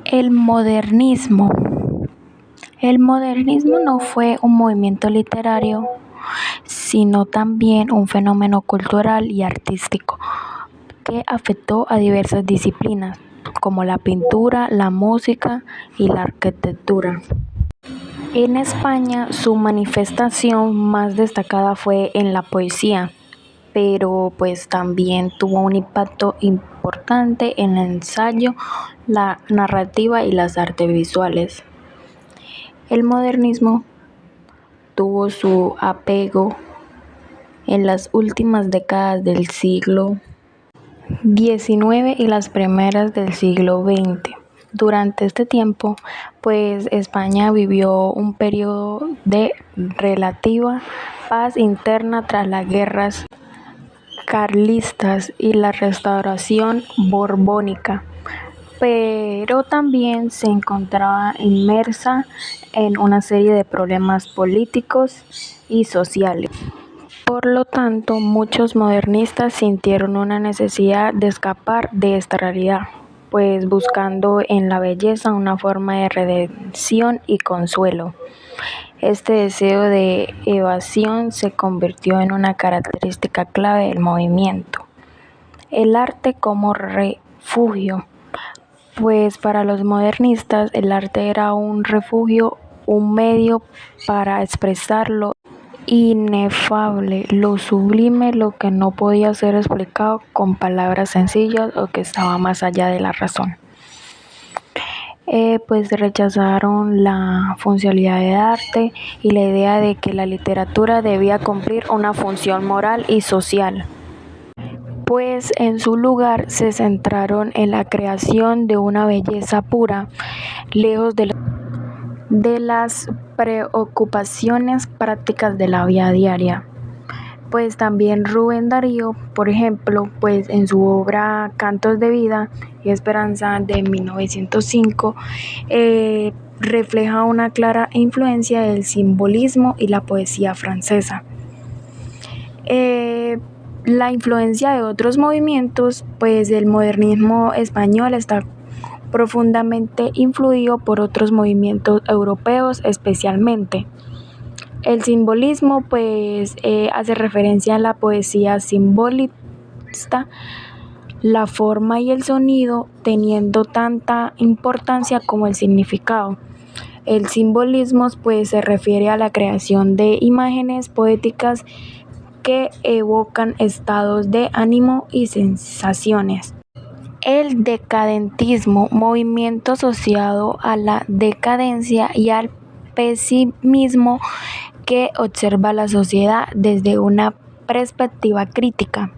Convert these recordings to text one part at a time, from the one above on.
El modernismo. El modernismo no fue un movimiento literario, sino también un fenómeno cultural y artístico que afectó a diversas disciplinas, como la pintura, la música y la arquitectura. En España, su manifestación más destacada fue en la poesía, pero pues también tuvo un impacto importante en el ensayo, la narrativa y las artes visuales. El modernismo tuvo su apogeo en las últimas décadas del siglo XIX y las primeras del siglo XX. Durante este tiempo, pues España vivió un periodo de relativa paz interna tras las guerras carlistas y la restauración borbónica, pero también se encontraba inmersa en una serie de problemas políticos y sociales. Por lo tanto, muchos modernistas sintieron una necesidad de escapar de esta realidad, pues buscando en la belleza una forma de redención y consuelo. Este deseo de evasión se convirtió en una característica clave del movimiento. El arte como refugio. Pues para los modernistas el arte era un refugio, un medio para expresar lo inefable, lo sublime, lo que no podía ser explicado con palabras sencillas o que estaba más allá de la razón. Pues rechazaron la funcionalidad del arte y la idea de que la literatura debía cumplir una función moral y social, pues en su lugar se centraron en la creación de una belleza pura, lejos de las preocupaciones prácticas de la vida diaria. Pues también Rubén Darío, por ejemplo, pues en su obra Cantos de Vida y Esperanza de 1905, refleja una clara influencia del simbolismo y la poesía francesa. La influencia de otros movimientos, pues el modernismo español está profundamente influido por otros movimientos europeos, especialmente. El simbolismo pues hace referencia a la poesía simbolista, la forma y el sonido teniendo tanta importancia como el significado. El simbolismo pues se refiere a la creación de imágenes poéticas que evocan estados de ánimo y sensaciones. El decadentismo, movimiento asociado a la decadencia y al pesimismo que observa la sociedad desde una perspectiva crítica,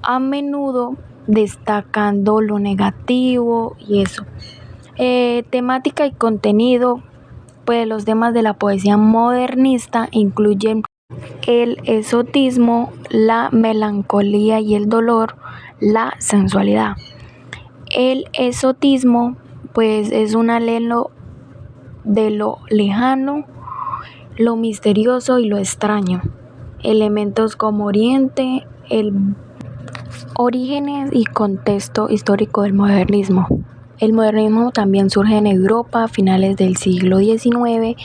a menudo destacando lo negativo y eso. Temática y contenido, pues los temas de la poesía modernista incluyen el exotismo, la melancolía y el dolor, la sensualidad. El exotismo pues es un anhelo de lo lejano, lo misterioso y lo extraño. Elementos como Oriente, el orígenes y contexto histórico del modernismo. El modernismo también surge en Europa a finales del siglo XIX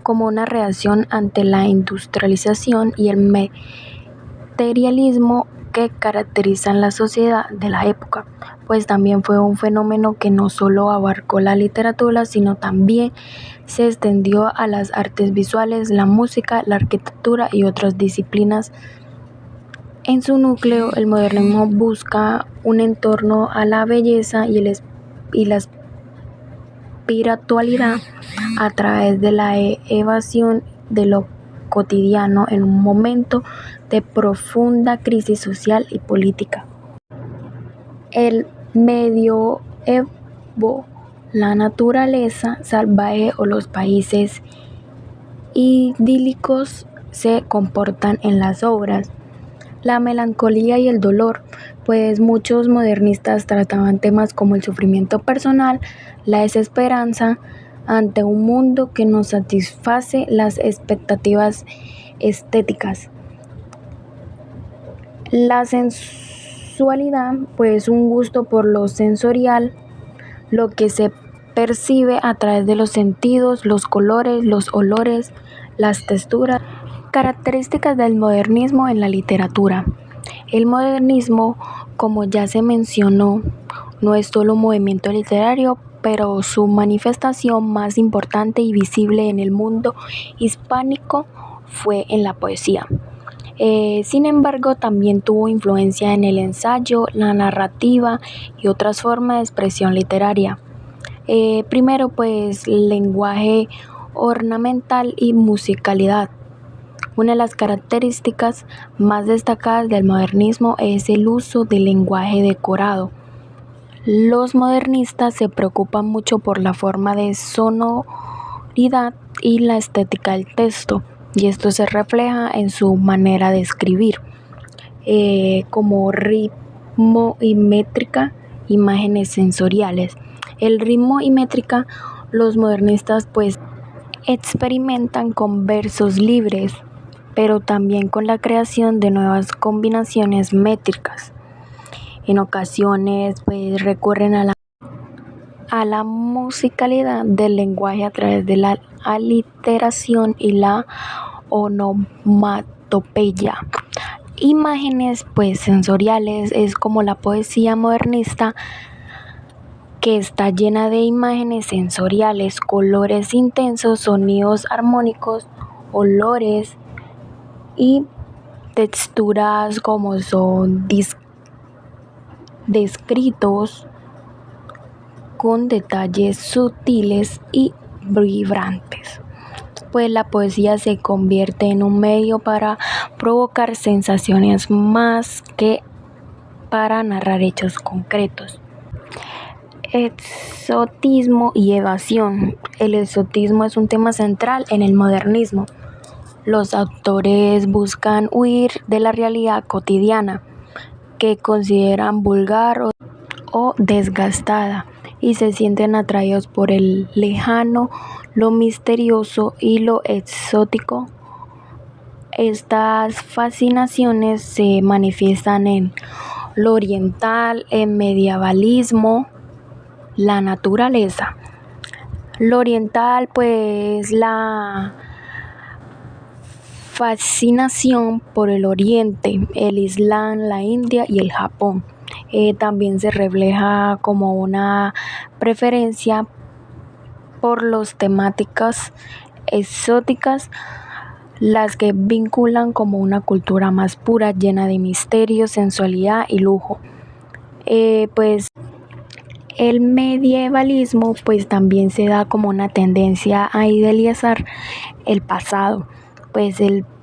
como una reacción ante la industrialización y el materialismo que caracterizan la sociedad de la época, pues también fue un fenómeno que no solo abarcó la literatura, sino también se extendió a las artes visuales, la música, la arquitectura y otras disciplinas. En su núcleo, el modernismo busca un entorno a la belleza y la espiritualidad a través de la evasión de lo cotidiano en un momento de profunda crisis social y política. El medioevo, la naturaleza salvaje o los países idílicos se comportan en las obras. La melancolía y el dolor, pues muchos modernistas trataban temas como el sufrimiento personal, la desesperanza ante un mundo que no satisface las expectativas estéticas. La visualidad, pues un gusto por lo sensorial, lo que se percibe a través de los sentidos, los colores, los olores, las texturas. Características del modernismo en la literatura. El modernismo, como ya se mencionó, no es solo un movimiento literario, pero su manifestación más importante y visible en el mundo hispánico fue en la poesía. Sin embargo, también tuvo influencia en el ensayo, la narrativa y otras formas de expresión literaria. Primero, pues, lenguaje ornamental y musicalidad. Una de las características más destacadas del modernismo es el uso del lenguaje decorado. Los modernistas se preocupan mucho por la forma de sonoridad y la estética del texto, y esto se refleja en su manera de escribir, como ritmo y métrica, imágenes sensoriales. El ritmo y métrica, los modernistas pues experimentan con versos libres, pero también con la creación de nuevas combinaciones métricas. En ocasiones pues recurren a la musicalidad del lenguaje a través de la aliteración y la onomatopeya. Imágenes pues sensoriales es como la poesía modernista, que está llena de imágenes sensoriales, colores intensos, sonidos armónicos, olores y texturas como son descritos con detalles sutiles y vibrantes. Pues la poesía se convierte en un medio para provocar sensaciones más que para narrar hechos concretos. Exotismo y evasión. El exotismo es un tema central en el modernismo. Los autores buscan huir de la realidad cotidiana, que consideran vulgar o desgastada, y se sienten atraídos por el lejano, lo misterioso y lo exótico. Estas fascinaciones se manifiestan en lo oriental, el medievalismo, la naturaleza. Lo oriental, pues la fascinación por el Oriente, el Islam, la India y el Japón. También se refleja como una preferencia por las temáticas exóticas, las que vinculan como una cultura más pura, llena de misterio, sensualidad y lujo. Pues el medievalismo pues también se da como una tendencia a idealizar el pasado, pues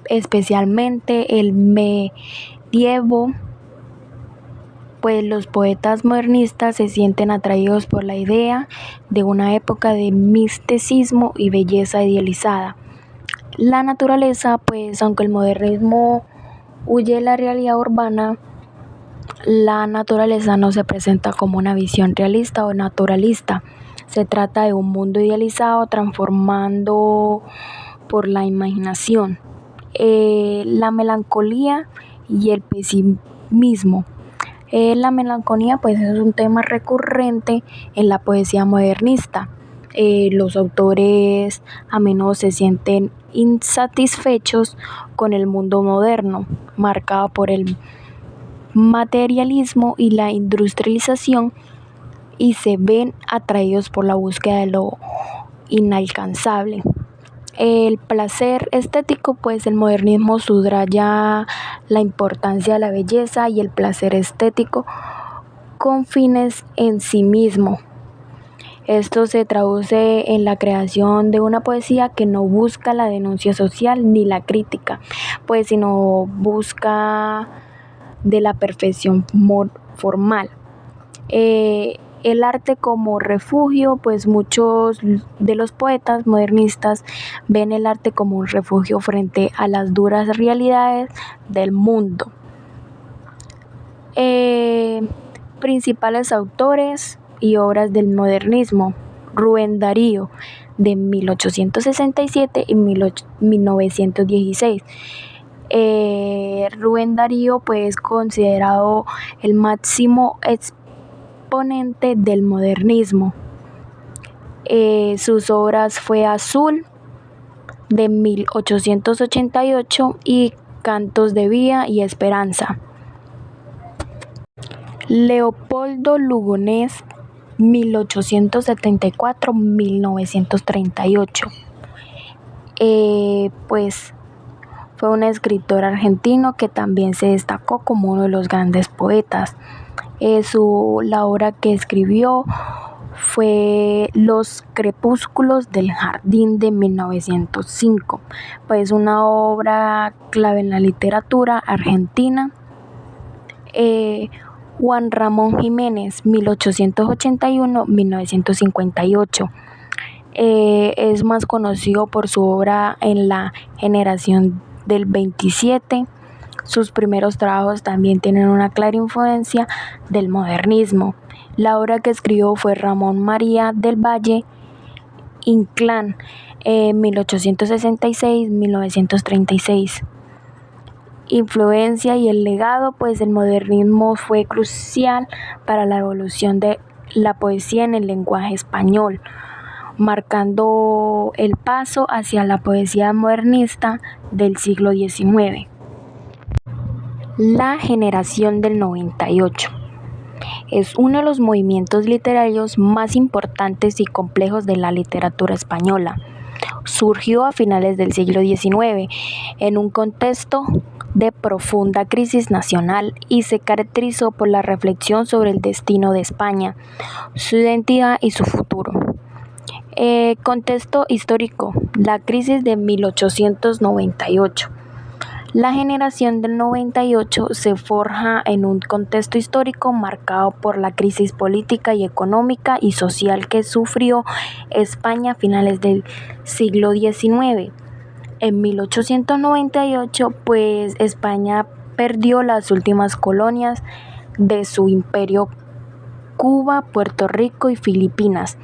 especialmente el medievo. Pues los poetas modernistas se sienten atraídos por la idea de una época de misticismo y belleza idealizada. La naturaleza, pues aunque el modernismo huye de la realidad urbana, la naturaleza no se presenta como una visión realista o naturalista. Se trata de un mundo idealizado transformando por la imaginación. La melancolía y el pesimismo. La melancolía pues es un tema recurrente en la poesía modernista. Los autores a menudo se sienten insatisfechos con el mundo moderno, marcado por el materialismo y la industrialización, y se ven atraídos por la búsqueda de lo inalcanzable. El placer estético, pues el modernismo subraya la importancia de la belleza y el placer estético con fines en sí mismo. Esto se traduce en la creación de una poesía que no busca la denuncia social ni la crítica, pues sino busca de la perfección formal. El arte como refugio, pues muchos de los poetas modernistas ven el arte como un refugio frente a las duras realidades del mundo. Principales autores y obras del modernismo: Rubén Darío, de 1867 y 1916. Rubén Darío pues es considerado el máximo exponente del modernismo. Sus obras fue Azul de 1888 y Cantos de Vía y Esperanza. Leopoldo Lugones 1874-1938. Pues fue un escritor argentino que también se destacó como uno de los grandes poetas. La obra que escribió fue Los crepúsculos del jardín de 1905, pues una obra clave en la literatura argentina. Juan Ramón Jiménez 1881-1958. Es más conocido por su obra en la generación del 27. Sus primeros trabajos también tienen una clara influencia del modernismo. La obra que escribió fue Ramón María del Valle Inclán, 1866-1936. Influencia y el legado, pues el modernismo fue crucial para la evolución de la poesía en el lenguaje español, marcando el paso hacia la poesía modernista del siglo XIX. La generación del 98 es uno de los movimientos literarios más importantes y complejos de la literatura española. Surgió a finales del siglo XIX en un contexto de profunda crisis nacional y se caracterizó por la reflexión sobre el destino de España, su identidad y su futuro. Contexto histórico: la crisis de 1898. La generación del 98 se forja en un contexto histórico marcado por la crisis política y económica y social que sufrió España a finales del siglo XIX. En 1898, pues España perdió las últimas colonias de su imperio, Cuba, Puerto Rico y Filipinas,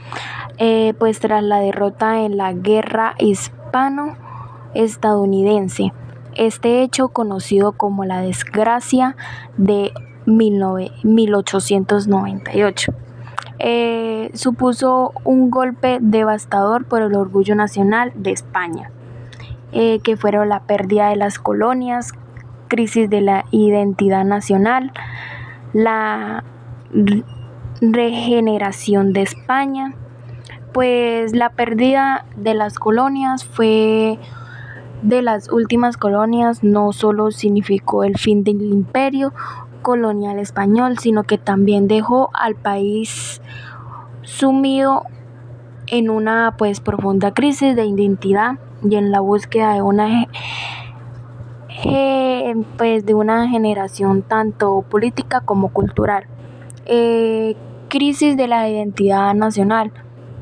pues tras la derrota en la Guerra Hispano-Estadounidense. Este hecho, conocido como la Desgracia de 1898, supuso un golpe devastador por el orgullo nacional de España, que fueron la pérdida de las colonias, crisis de la identidad nacional, la regeneración de España. Pues la pérdida de las colonias de las últimas colonias no solo significó el fin del imperio colonial español, sino que también dejó al país sumido en una pues profunda crisis de identidad y en la búsqueda de una generación tanto política como cultural. Crisis de la identidad nacional,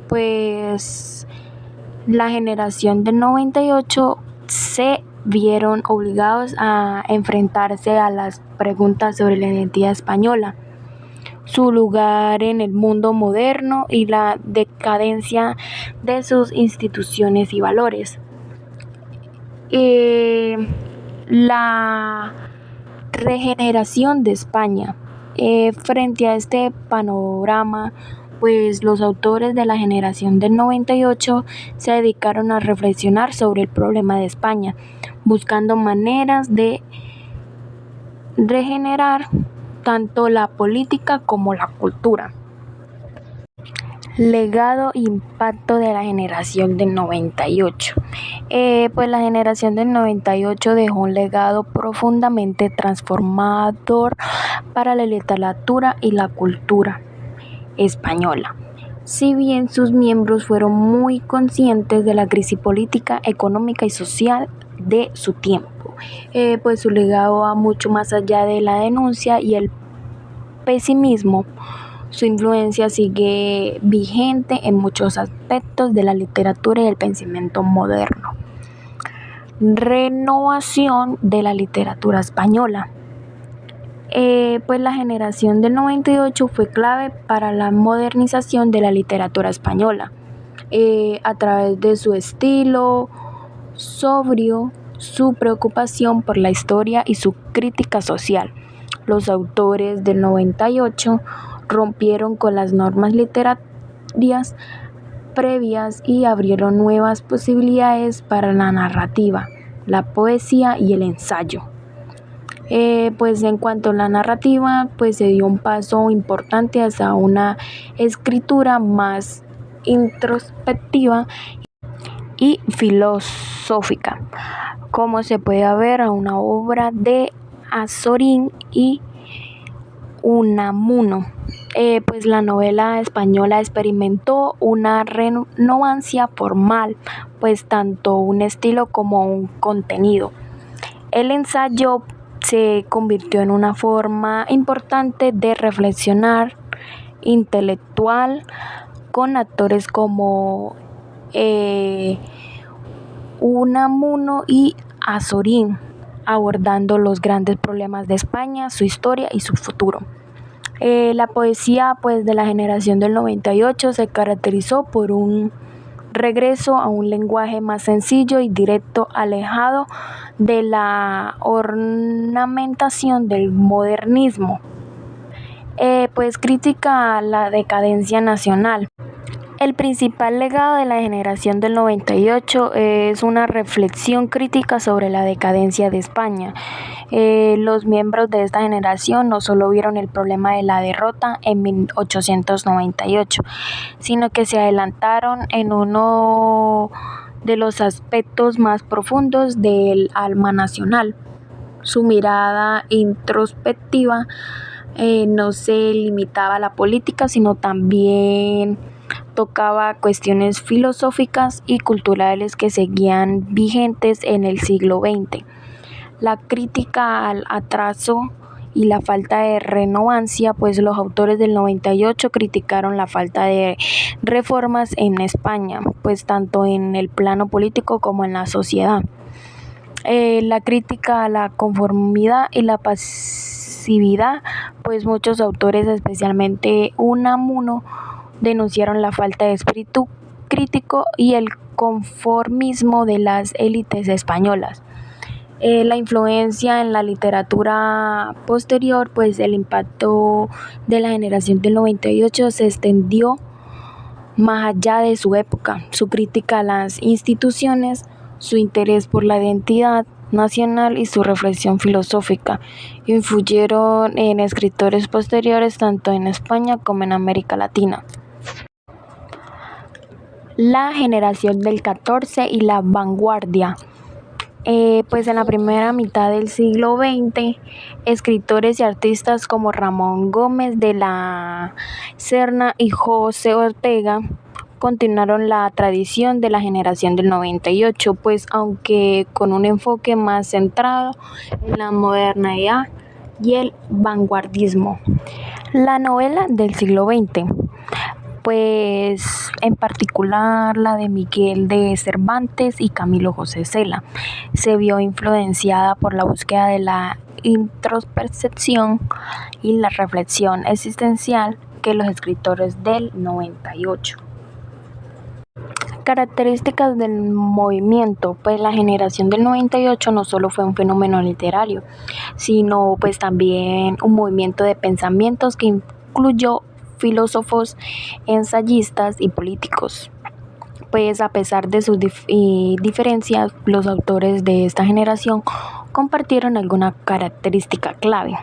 pues la generación del 98 se vieron obligados a enfrentarse a las preguntas sobre la identidad española, su lugar en el mundo moderno y la decadencia de sus instituciones y valores. La regeneración de España. Frente a este panorama, pues los autores de la generación del 98 se dedicaron a reflexionar sobre el problema de España, buscando maneras de regenerar tanto la política como la cultura. Legado e impacto de la generación del 98. Pues la generación del 98 dejó un legado profundamente transformador para la literatura y la cultura española. Si bien sus miembros fueron muy conscientes de la crisis política, económica y social de su tiempo, pues su legado va mucho más allá de la denuncia y el pesimismo. Su influencia sigue vigente en muchos aspectos de la literatura y el pensamiento moderno. Renovación de la literatura española. Pues la generación del 98 fue clave para la modernización de la literatura española, a través de su estilo sobrio su preocupación por la historia y su crítica social. Los autores del 98 rompieron con las normas literarias previas y abrieron nuevas posibilidades para la narrativa, la poesía y el ensayo. Pues en cuanto a la narrativa, pues se dio un paso importante hacia una escritura más introspectiva y filosófica, como se puede ver a una obra de Azorín y Unamuno. Pues la novela española experimentó una renovancia formal, pues tanto un estilo como un contenido. El ensayo se convirtió en una forma importante de reflexionar intelectual con actores como Unamuno y Azorín, abordando los grandes problemas de España, su historia y su futuro. La poesía pues de la generación del 98 se caracterizó por un regreso a un lenguaje más sencillo y directo, alejado de la ornamentación del modernismo. Pues critica la decadencia nacional. El principal legado de la generación del 98 es una reflexión crítica sobre la decadencia de España. Los miembros de esta generación no solo vieron el problema de la derrota en 1898, sino que se adelantaron en uno de los aspectos más profundos del alma nacional. Su mirada introspectiva no se limitaba a la política, sino también tocaba cuestiones filosóficas y culturales que seguían vigentes en el siglo XX. La crítica al atraso y la falta de renovancia, pues los autores del 98 criticaron la falta de reformas en España, pues tanto en el plano político como en la sociedad. La crítica a la conformidad y la pasividad, pues muchos autores, especialmente Unamuno, denunciaron la falta de espíritu crítico y el conformismo de las élites españolas. La influencia en la literatura posterior, pues el impacto de la generación del 98 se extendió más allá de su época. Su crítica a las instituciones, su interés por la identidad nacional y su reflexión filosófica influyeron en escritores posteriores tanto en España como en América Latina. La generación del 14 y la vanguardia. Pues en la primera mitad del siglo XX, escritores y artistas como Ramón Gómez de la Serna y José Ortega continuaron la tradición de la generación del 98, pues aunque con un enfoque más centrado en la modernidad y el vanguardismo. La novela del siglo XX, pues en particular la de Miguel de Cervantes y Camilo José Cela, se vio influenciada por la búsqueda de la introspección y la reflexión existencial que los escritores del 98. Características del movimiento, pues la generación del 98 no solo fue un fenómeno literario, sino pues también un movimiento de pensamientos que incluyó filósofos, ensayistas y políticos. Pues a pesar de sus diferencias, los autores de esta generación compartieron alguna característica clave,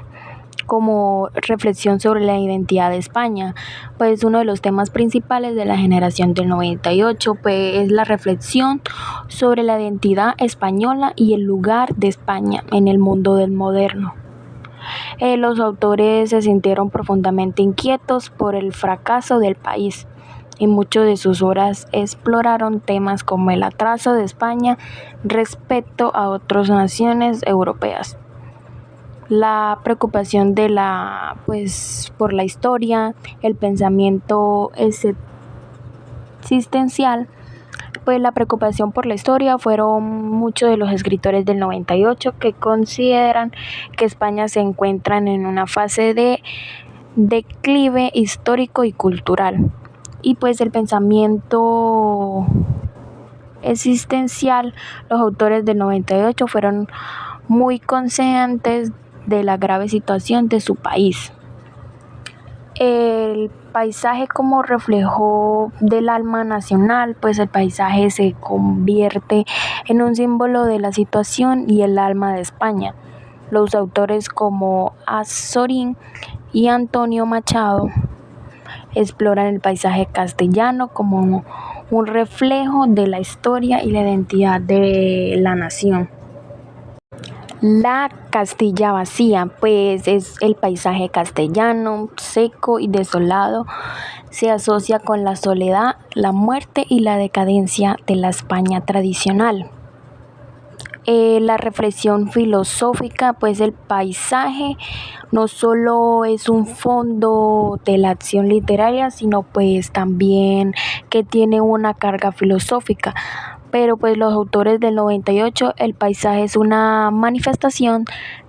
como reflexión sobre la identidad de España. Pues uno de los temas principales de la generación del 98 pues, es la reflexión sobre la identidad española y el lugar de España en el mundo del moderno. Los autores se sintieron profundamente inquietos por el fracaso del país y muchas de sus obras exploraron temas como el atraso de España respecto a otras naciones europeas. La preocupación por la historia, el pensamiento existencial, pues la preocupación por la historia fueron muchos de los escritores del 98 que consideran que España se encuentra en una fase de declive histórico y cultural. Y pues el pensamiento existencial, los autores del 98 fueron muy conscientes de la grave situación de su país. El paisaje como reflejo del alma nacional, pues el paisaje se convierte en un símbolo de la situación y el alma de España. Los autores como Azorín y Antonio Machado exploran el paisaje castellano como un reflejo de la historia y la identidad de la nación. La Castilla vacía, pues es el paisaje castellano, seco y desolado. Se asocia con la soledad, la muerte y la decadencia de la España tradicional. La reflexión filosófica, pues el paisaje no solo es un fondo de la acción literaria, sino pues también que tiene una carga filosófica. Pero pues los autores del 98, el paisaje es una manifestación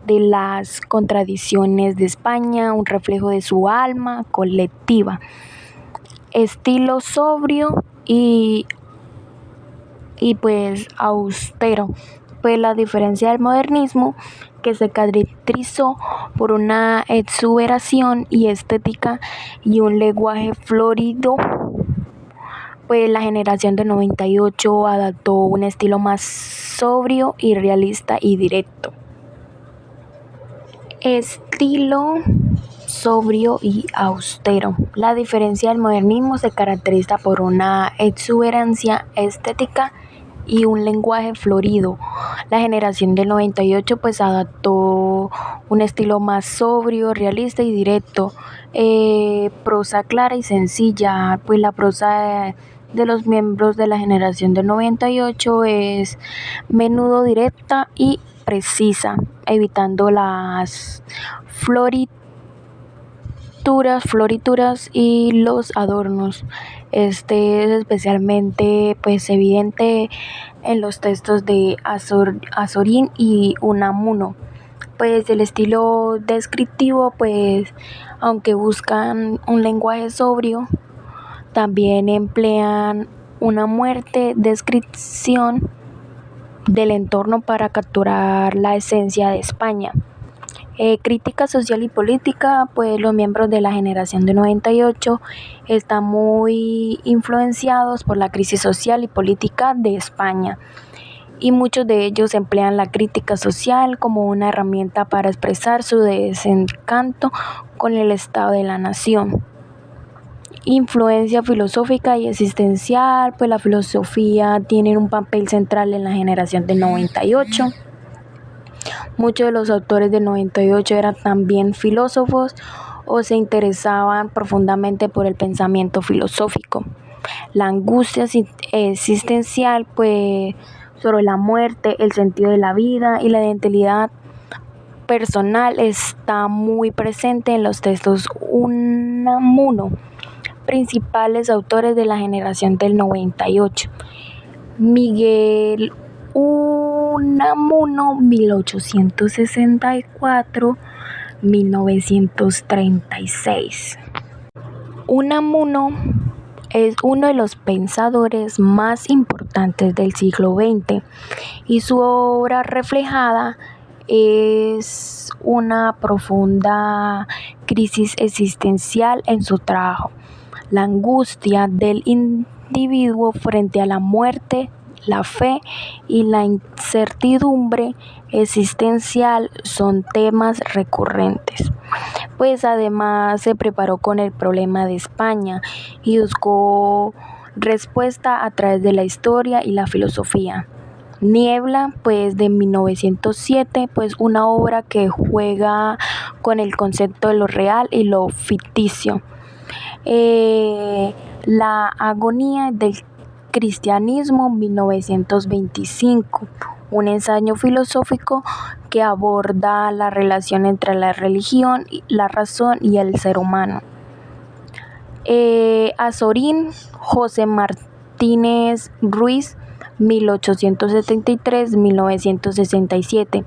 de las contradicciones de España, un reflejo de su alma colectiva. Estilo sobrio y pues austero. Pues la diferencia del modernismo, que se caracterizó por una exuberación y estética y un lenguaje florido, pues la generación del 98 adaptó un estilo más sobrio y realista y directo. Estilo sobrio y austero. La diferencia del modernismo se caracteriza por una exuberancia estética y un lenguaje florido. La generación del 98 pues adaptó un estilo más sobrio, realista y directo. Prosa clara y sencilla. Pues la prosa de los miembros de la generación del 98 es menudo directa y precisa, evitando las florituras y los adornos. Este es especialmente pues evidente en los textos de Azorín y Unamuno. Pues el estilo descriptivo, pues aunque buscan un lenguaje sobrio, también emplean una fuerte descripción del entorno para capturar la esencia de España. Crítica social y política, pues los miembros de la generación de 98 están muy influenciados por la crisis social y política de España, y muchos de ellos emplean la crítica social como una herramienta para expresar su desencanto con el estado de la nación. Influencia filosófica y existencial, pues la filosofía tiene un papel central en la generación del 98. Muchos de los autores del 98 eran también filósofos o se interesaban profundamente por el pensamiento filosófico. La angustia existencial, pues sobre la muerte, el sentido de la vida y la identidad personal está muy presente en los textos Unamuno, principales autores de la generación del 98. Miguel Unamuno, 1864-1936. Unamuno es uno de los pensadores más importantes del siglo XX y su obra reflejada es una profunda crisis existencial en su trabajo. La angustia del individuo frente a la muerte, la fe y la incertidumbre existencial son temas recurrentes. Pues además se preparó con el problema de España y buscó respuesta a través de la historia y la filosofía. Niebla, pues de 1907, pues una obra que juega con el concepto de lo real y lo ficticio. La agonía del cristianismo, 1925, un ensayo filosófico que aborda la relación entre la religión, la razón y el ser humano. Azorín, José Martínez Ruiz, 1873-1967.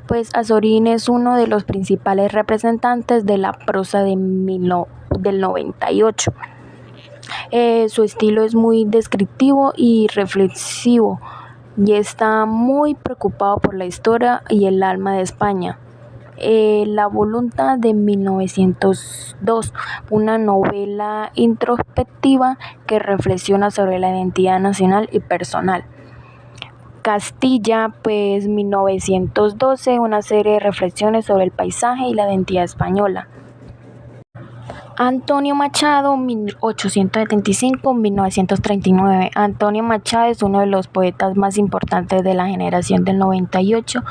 Pues Azorín es uno de los principales representantes de la prosa del 98. Su estilo es muy descriptivo y reflexivo y está muy preocupado por la historia y el alma de España. La voluntad de 1902, una novela introspectiva que reflexiona sobre la identidad nacional y personal. Castilla, pues 1912, una serie de reflexiones sobre el paisaje y la identidad española. Antonio Machado, 1875-1939. Antonio Machado es uno de los poetas más importantes de la generación del 98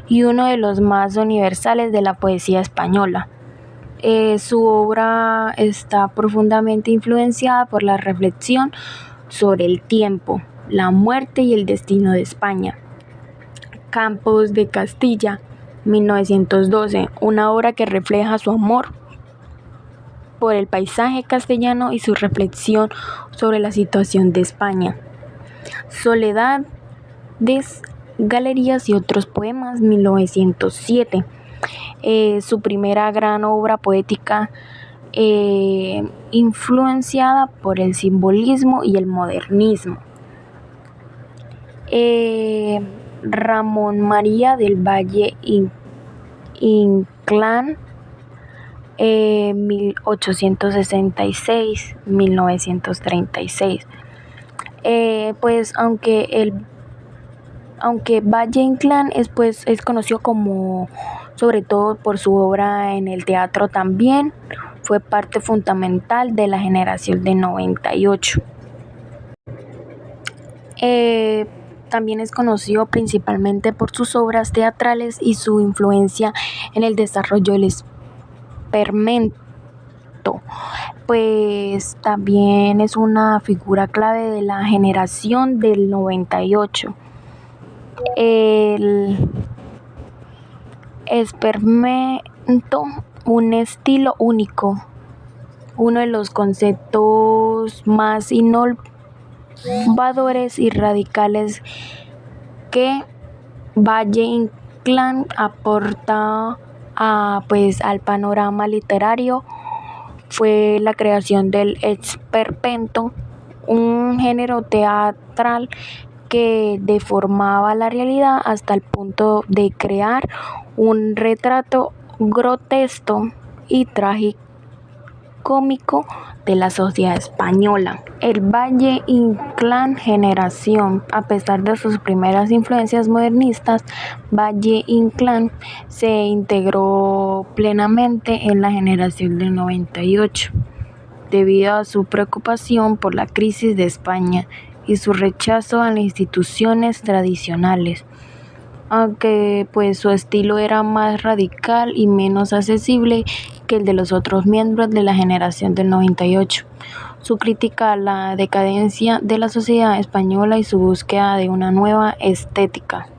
y uno de los más universales de la poesía española. Su obra está profundamente influenciada por la reflexión sobre el tiempo, la muerte y el destino de España. Campos de Castilla, 1912, una obra que refleja su amor por el paisaje castellano y su reflexión sobre la situación de España. Soledad, Galerías y otros poemas, 1907. Su primera gran obra poética influenciada por el simbolismo y el modernismo. Ramón María del Valle Inclán, 1866-1936. Pues aunque Valle Inclán es conocido como sobre todo por su obra en el teatro, también fue parte fundamental de la generación del 98. También es conocido principalmente por sus obras teatrales y su influencia en el desarrollo del esperanto. Pues también es una figura clave de la generación del 98. El esperanto, un estilo único, uno de los conceptos más innovadores y radicales que Valle Inclán aporta al panorama literario fue la creación del esperpento, un género teatral que deformaba la realidad hasta el punto de crear un retrato grotesco y tragicómico de la sociedad española. El Valle Inclán generación, a pesar de sus primeras influencias modernistas, Valle Inclán se integró plenamente en la generación del 98, debido a su preocupación por la crisis de España y su rechazo a las instituciones tradicionales. Aunque pues su estilo era más radical y menos accesible que el de los otros miembros de la generación del 98. Su crítica a la decadencia de la sociedad española y su búsqueda de una nueva estética.